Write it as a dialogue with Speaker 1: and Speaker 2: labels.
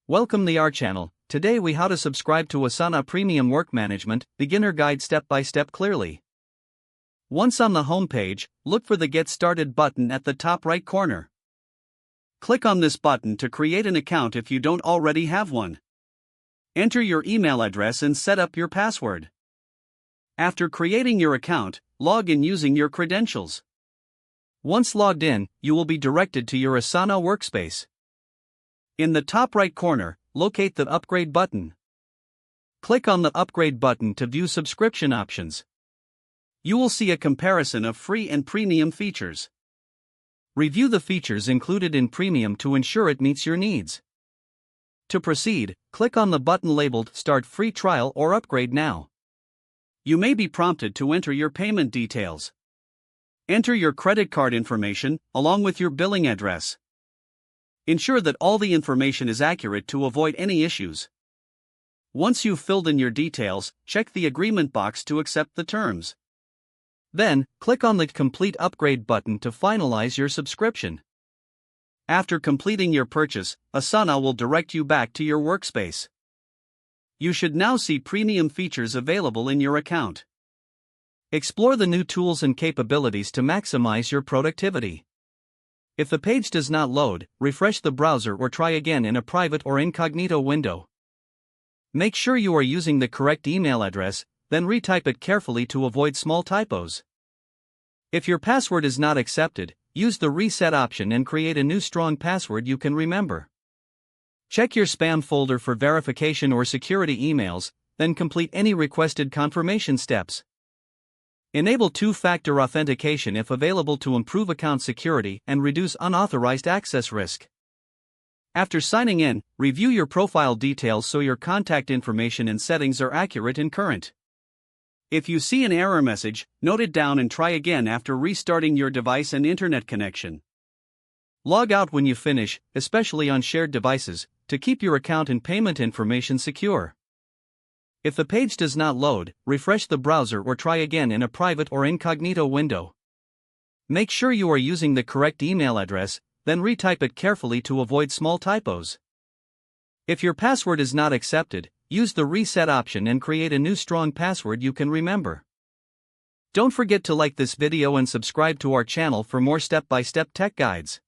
Speaker 1: Welcome to our channel. Today we how to subscribe to Asana Premium Work Management Beginner Guide step by step clearly. Once on the home page, look for the Get Started button at the top right corner. Click on this button to create an account if you don't already have one. Enter your email address and set up your password. After creating your account, log in using your credentials. Once logged in, you will be directed to your Asana workspace. In the top right corner, locate the Upgrade button. Click on the Upgrade button to view subscription options. You will see a comparison of free and premium features. Review the features included in Premium to ensure it meets your needs. To proceed, click on the button labeled Start Free Trial or Upgrade Now. You may be prompted to enter your payment details. Enter your credit card information, along with your billing address. Ensure that all the information is accurate to avoid any issues. Once you've filled in your details, check the agreement box to accept the terms. Then, click on the Complete Upgrade button to finalize your subscription. After completing your purchase, Asana will direct you back to your workspace. You should now see premium features available in your account. Explore the new tools and capabilities to maximize your productivity. If the page does not load, refresh the browser or try again in a private or incognito window. Make sure you are using the correct email address, then retype it carefully to avoid small typos. If your password is not accepted, use the reset option and create a new strong password you can remember. Check your spam folder for verification or security emails, then complete any requested confirmation steps. Enable two-factor authentication if available to improve account security and reduce unauthorized access risk. After signing in, review your profile details so your contact information and settings are accurate and current. If you see an error message, note it down and try again after restarting your device and internet connection. Log out when you finish, especially on shared devices, to keep your account and payment information secure. If the page does not load, refresh the browser or try again in a private or incognito window. Make sure you are using the correct email address, then retype it carefully to avoid small typos. If your password is not accepted, use the reset option and create a new strong password you can remember. Don't forget to like this video and subscribe to our channel for more step-by-step tech guides.